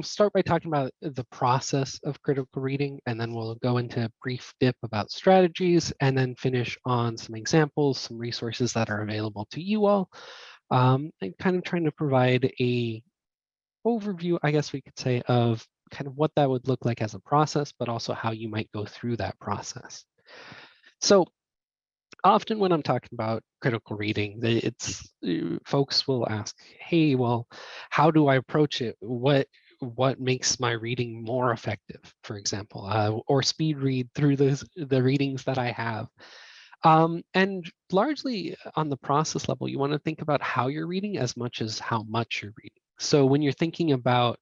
start by talking about the process of critical reading, and then we'll go into a brief dip about strategies, and then finish on some examples, some resources that are available to you all, and kind of trying to provide a overview, I guess we could say, of kind of what that would look like as a process, but also how you might go through that process. So often when I'm talking about critical reading, it's folks will ask, hey, well, how do I approach it? What makes my reading more effective, for example, or speed read through the readings that I have. And largely on the process level, you want to think about how you're reading as much as how much you're reading. So when you're thinking about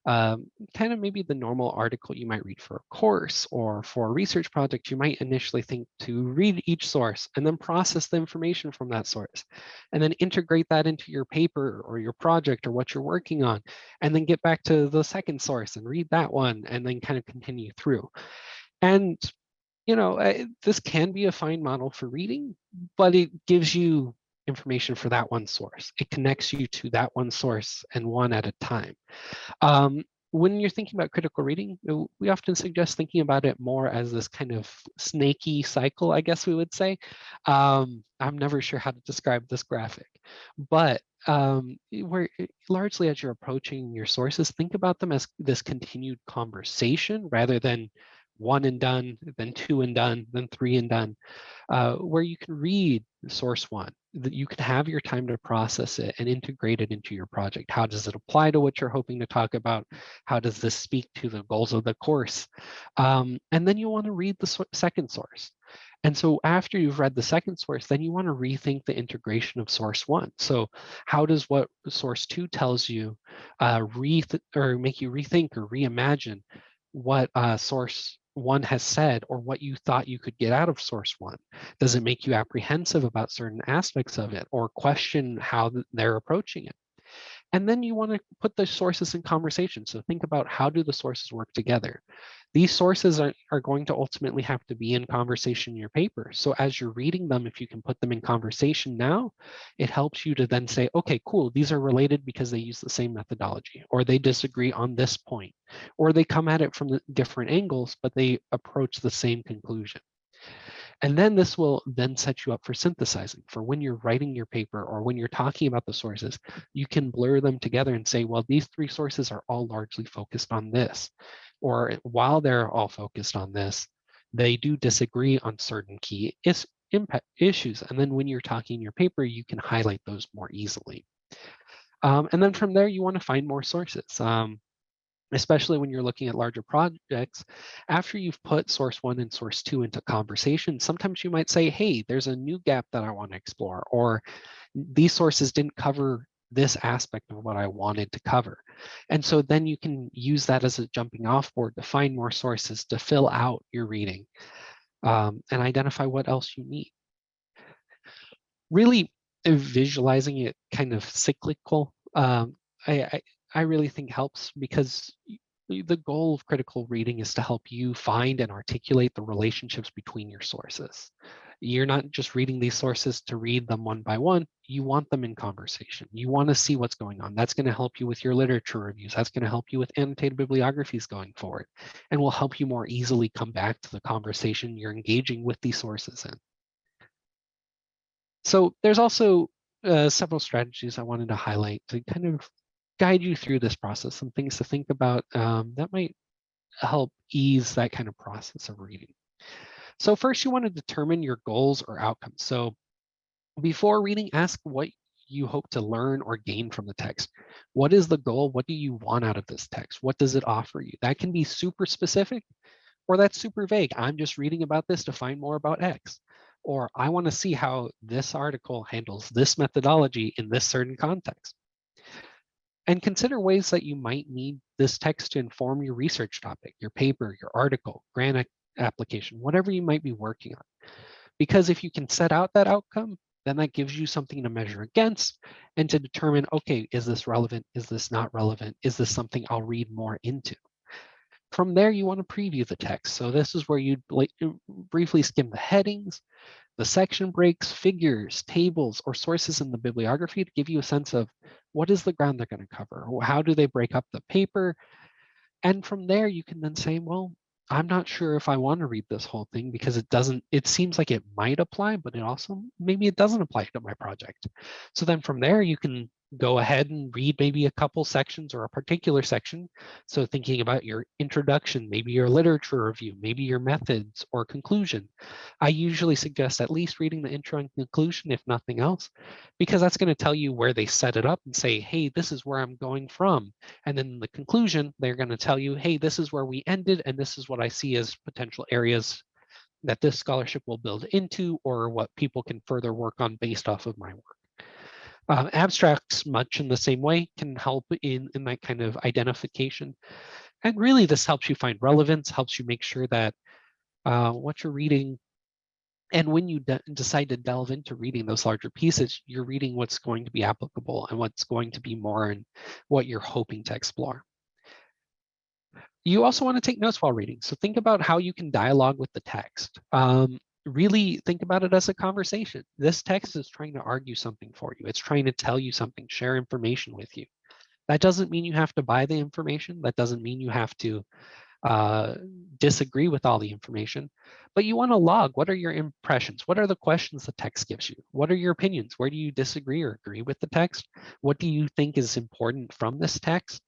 kind of maybe the normal article you might read for a course or for a research project, you might initially think to read each source and then process the information from that source, and then integrate that into your paper or your project or what you're working on, and then get back to the second source and read that one, and then kind of continue through. And this can be a fine model for reading, but it gives you information for that one source. It connects you to that one source and one at a time. When you're thinking about critical reading, we often suggest thinking about it more as this kind of snaky cycle, I guess we would say. I'm never sure how to describe this graphic, but where largely as you're approaching your sources, think about them as this continued conversation rather than one and done, then two and done, then three and done, where you can read source one, that you can have your time to process it and integrate it into your project. How does it apply to what you're hoping to talk about? How does this speak to the goals of the course? And then you want to read the second source. And so after you've read the second source, then you want to rethink the integration of source one. So how does what source two tells you or make you rethink or reimagine what source one has said, or what you thought you could get out of source one? Does it make you apprehensive about certain aspects of it, or question how they're approaching it? And then you want to put the sources in conversation. So think about, how do the sources work together? These sources are going to ultimately have to be in conversation in your paper. So as you're reading them, if you can put them in conversation now, it helps you to then say, okay, cool, these are related because they use the same methodology, or they disagree on this point, or they come at it from the different angles, but they approach the same conclusion. And then this will then set you up for synthesizing. For when you're writing your paper or when you're talking about the sources, you can blur them together and say, well, these three sources are all largely focused on this. Or while they're all focused on this, they do disagree on certain key impact issues. And then when you're talking in your paper, you can highlight those more easily. And then from there, you want to find more sources. Especially when you're looking at larger projects, after you've put source one and source two into conversation, sometimes you might say, hey, there's a new gap that I want to explore, or these sources didn't cover this aspect of what I wanted to cover. And so then you can use that as a jumping off board to find more sources to fill out your reading, and identify what else you need. Really visualizing it kind of cyclical, I really think helps, because the goal of critical reading is to help you find and articulate the relationships between your sources. You're not just reading these sources to read them one by one. You want them in conversation. You want to see what's going on. That's going to help you with your literature reviews. That's going to help you with annotated bibliographies going forward, and will help you more easily come back to the conversation you're engaging with these sources in. So there's also several strategies I wanted to highlight to kind of guide you through this process, some things to think about that might help ease that kind of process of reading. So first, you want to determine your goals or outcomes. So before reading, ask what you hope to learn or gain from the text. What is the goal? What do you want out of this text? What does it offer you? That can be super specific, or that's super vague. I'm just reading about this to find more about X. Or I want to see how this article handles this methodology in this certain context. And consider ways that you might need this text to inform your research topic, your paper, your article, grant application, whatever you might be working on. Because if you can set out that outcome, then that gives you something to measure against and to determine, okay, is this relevant? Is this not relevant? Is this something I'll read more into? From there, you want to preview the text. So this is where you'd briefly skim the headings, the section breaks, figures, tables, or sources in the bibliography to give you a sense of What is the ground they're going to cover? How do they break up the paper? And from there, you can then say, well, I'm not sure if I want to read this whole thing because it seems like it might apply, but maybe it doesn't apply to my project. So then from there, you can go ahead and read maybe a couple sections or a particular section. So thinking about your introduction, maybe your literature review, maybe your methods or conclusion. I usually suggest at least reading the intro and conclusion, if nothing else, because that's going to tell you where they set it up and say, hey, this is where I'm going from. And then in the conclusion, they're going to tell you, hey, this is where we ended, and this is what I see as potential areas that this scholarship will build into, or what people can further work on based off of my work. Abstracts, much in the same way, can help in that kind of identification. And really, this helps you find relevance, helps you make sure that what you're reading, and when you decide to delve into reading those larger pieces, you're reading what's going to be applicable and what's going to be more and what you're hoping to explore. You also want to take notes while reading. So think about how you can dialogue with the text. Really think about it as a conversation. This text is trying to argue something for you. It's trying to tell you something, share information with you. That doesn't mean you have to buy the information. That doesn't mean you have to disagree with all the information, but you want to log. What are your impressions? What are the questions the text gives you? What are your opinions? Where do you disagree or agree with the text? What do you think is important from this text?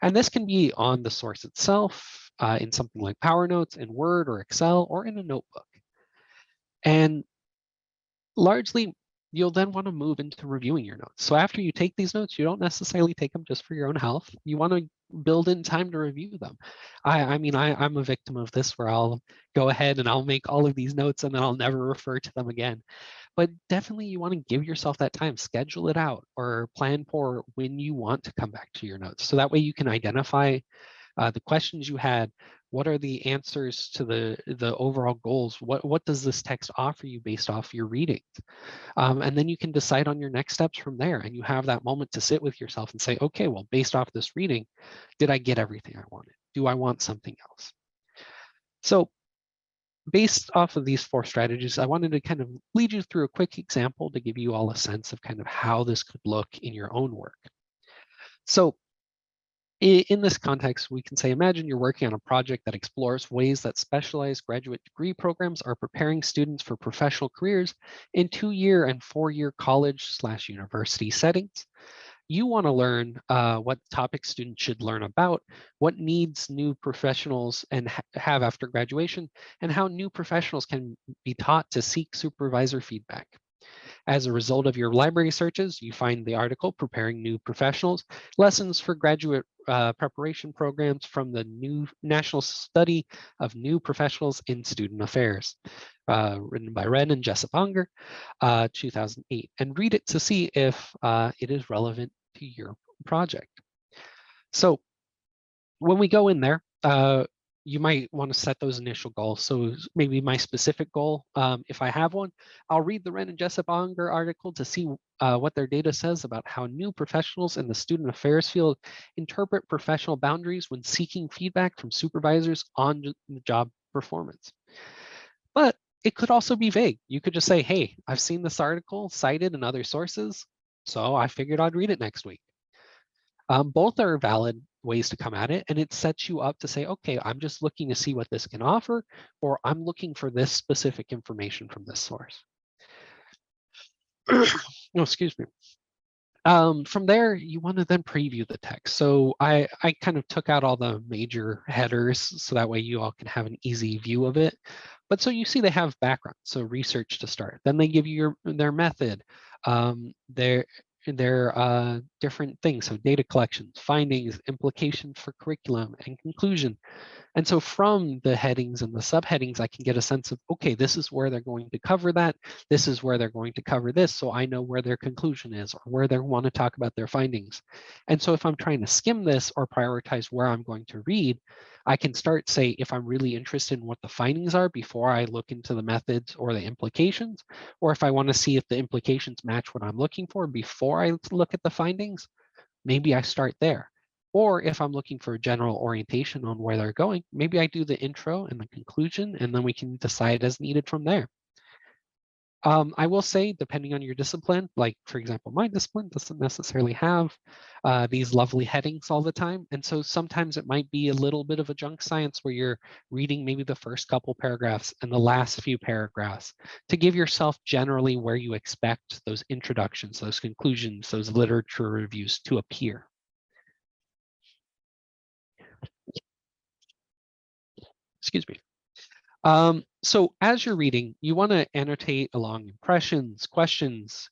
And this can be on the source itself, in something like Power Notes, in Word or Excel, or in a notebook. And largely, you'll then want to move into reviewing your notes. So after you take these notes, you don't necessarily take them just for your own health. You want to build in time to review them. I'm a victim of this where I'll go ahead and I'll make all of these notes and then I'll never refer to them again. But definitely you want to give yourself that time, schedule it out, or plan for when you want to come back to your notes. So that way you can identify the questions you had. What are the answers to the overall goals? What does this text offer you based off your readings? And then you can decide on your next steps from there. And you have that moment to sit with yourself and say, okay, well, based off this reading, did I get everything I wanted? Do I want something else? So based off of these 4 strategies, I wanted to kind of lead you through a quick example to give you all a sense of kind of how this could look in your own work. So in this context, we can say, imagine you're working on a project that explores ways that specialized graduate degree programs are preparing students for professional careers in 2-year and 4-year college/university settings. You want to learn what topics students should learn about, what needs new professionals and have after graduation, and how new professionals can be taught to seek supervisor feedback. As a result of your library searches, you find the article Preparing New Professionals, Lessons for Graduate Preparation Programs from the New National Study of New Professionals in Student Affairs, written by Ren and Jessup Unger, 2008. And read it to see if it is relevant to your project. So when we go in there, you might want to set those initial goals. So maybe my specific goal, if I have one, I'll read the Ren and Jessup Unger article to see what their data says about how new professionals in the student affairs field interpret professional boundaries when seeking feedback from supervisors on the job performance. But it could also be vague. You could just say, hey, I've seen this article cited in other sources, so I figured I'd read it next week. Both are valid ways to come at it, and it sets you up to say, okay, I'm just looking to see what this can offer, or I'm looking for this specific information from this source. No, excuse me. From there, you want to then preview the text. So I kind of took out all the major headers so that way you all can have an easy view of it. But so you see they have background, so research to start. Then they give you their method, their different things, so data collections, findings, implications for curriculum, and conclusion. And so from the headings and the subheadings, I can get a sense of, okay, this is where they're going to cover that. This is where they're going to cover this. So I know where their conclusion is or where they want to talk about their findings. And so if I'm trying to skim this or prioritize where I'm going to read, I can start, say, if I'm really interested in what the findings are before I look into the methods or the implications, or if I want to see if the implications match what I'm looking for before I look at the findings, maybe I start there. Or if I'm looking for a general orientation on where they're going, maybe I do the intro and the conclusion, and then we can decide as needed from there. I will say, depending on your discipline, like for example, my discipline doesn't necessarily have these lovely headings all the time. And so sometimes it might be a little bit of a junk science where you're reading maybe the first couple paragraphs and the last few paragraphs to give yourself generally where you expect those introductions, those conclusions, those literature reviews to appear. Excuse me. So as you're reading, you want to annotate along impressions, questions,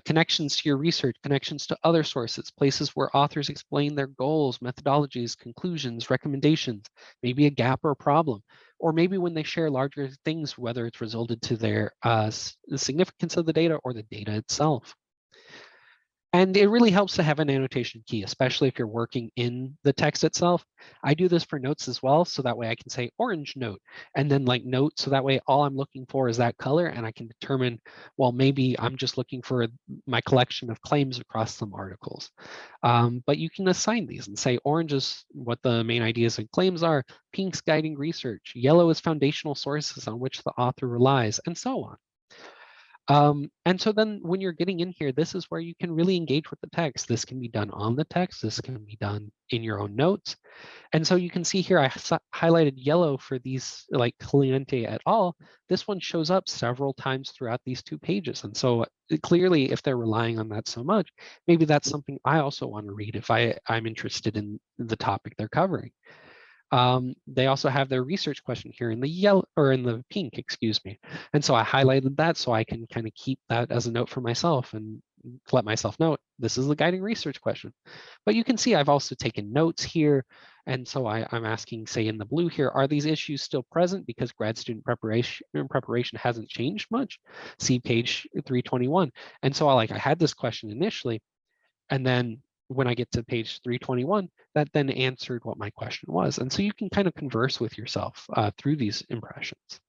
connections to your research, connections to other sources, places where authors explain their goals, methodologies, conclusions, recommendations, maybe a gap or a problem, or maybe when they share larger things, whether it's resulted to their the significance of the data or the data itself. And it really helps to have an annotation key, especially if you're working in the text itself. I do this for notes as well, so that way I can say orange note, and then like note, so that way all I'm looking for is that color, and I can determine, well, maybe I'm just looking for my collection of claims across some articles. But you can assign these and say orange is what the main ideas and claims are, pink's guiding research, yellow is foundational sources on which the author relies, and so on. And so then when you're getting in here, this is where you can really engage with the text. This can be done on the text. This can be done in your own notes. And so you can see here, I highlighted yellow for these like Cliente et al. This one shows up several times throughout these 2 pages. And so clearly, if they're relying on that so much, maybe that's something I also want to read if I'm interested in the topic they're covering. They also have their research question here in the yellow or in the pink, excuse me. And so I highlighted that so I can kind of keep that as a note for myself and let myself know this is the guiding research question. But you can see I've also taken notes here. And so I'm asking, say in the blue here, are these issues still present because grad student preparation hasn't changed much? See page 321. And so I had this question initially, and then when I get to page 321, that then answered what my question was. And so you can kind of converse with yourself through these impressions.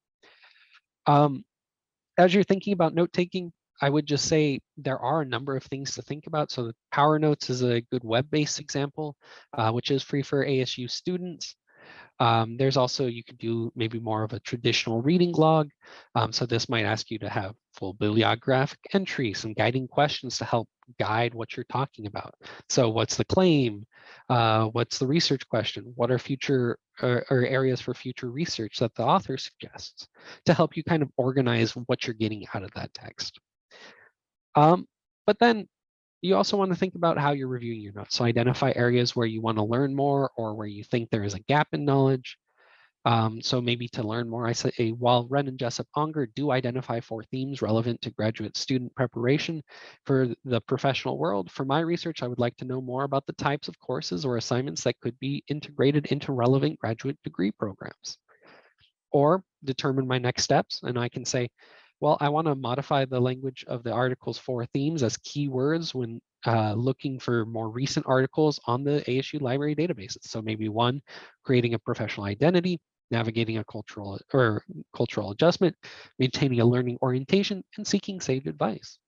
As you're thinking about note taking, I would just say there are a number of things to think about. So Power Notes is a good web-based example, which is free for ASU students. There's also, you could do maybe more of a traditional reading log. So this might ask you to have full bibliographic entries, some guiding questions to help guide what you're talking about. So what's the claim? What's the research question? What are future or areas for future research that the author suggests to help you kind of organize what you're getting out of that text? But then you also want to think about how you're reviewing your notes. So identify areas where you want to learn more or where you think there is a gap in knowledge. So maybe to learn more, I say, while Wren and Jessup Unger do identify 4 themes relevant to graduate student preparation for the professional world, for my research, I would like to know more about the types of courses or assignments that could be integrated into relevant graduate degree programs. Or determine my next steps, and I can say, well, I want to modify the language of the article's 4 themes as keywords when looking for more recent articles on the ASU library databases. So maybe 1, creating a professional identity, navigating a cultural adjustment, maintaining a learning orientation, and seeking sage advice.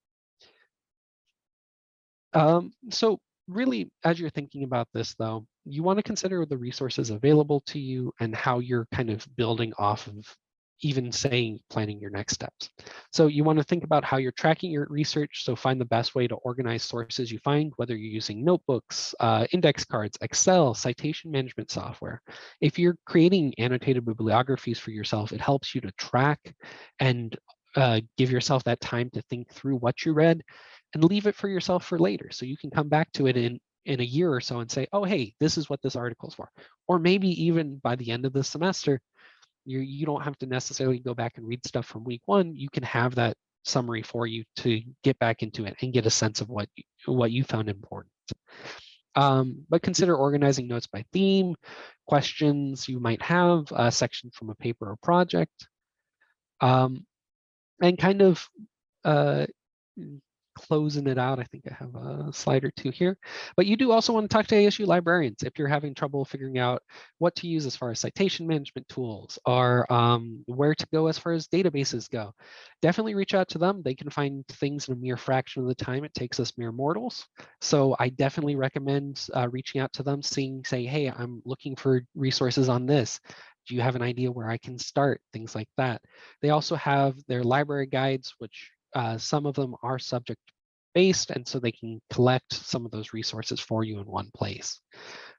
So really, as you're thinking about this, though, you want to consider the resources available to you and how you're kind of building off of even saying planning your next steps. So you want to think about how you're tracking your research. So find the best way to organize sources you find, whether you're using notebooks, index cards, Excel, citation management software. If you're creating annotated bibliographies for yourself, it helps you to track and give yourself that time to think through what you read and leave it for yourself for later. So you can come back to it in a year or so and say, oh, hey, this is what this article is for. Or maybe even by the end of the semester, you don't have to necessarily go back and read stuff from week 1. You can have that summary for you to get back into it and get a sense of what you found important. But consider organizing notes by theme, questions you might have, a section from a paper or project, and kind of closing it out. I think I have a slide or 2 here, but you do also want to talk to ASU librarians if you're having trouble figuring out what to use as far as citation management tools or where to go as far as databases go. Definitely reach out to them. They can find things in a mere fraction of the time it takes us mere mortals. So I definitely recommend reaching out to them, saying, hey, I'm looking for resources on this. Do you have an idea where I can start? Things like that. They also have their library guides, which Some of them are subject based, and so they can collect some of those resources for you in one place.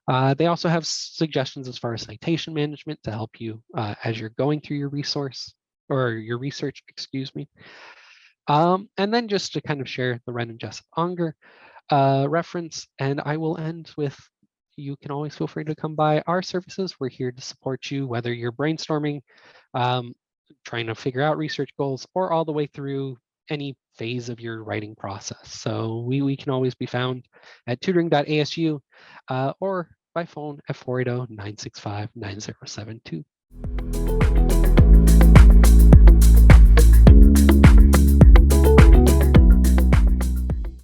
They also have suggestions as far as citation management to help you as you're going through your resource or your research, excuse me. And then just to kind of share the Ren and Jessup Unger reference, and I will end with, you can always feel free to come by our services. We're here to support you, whether you're brainstorming, trying to figure out research goals, or all the way through any phase of your writing process. So we can always be found at tutoring.asu or by phone at 480-965-9072.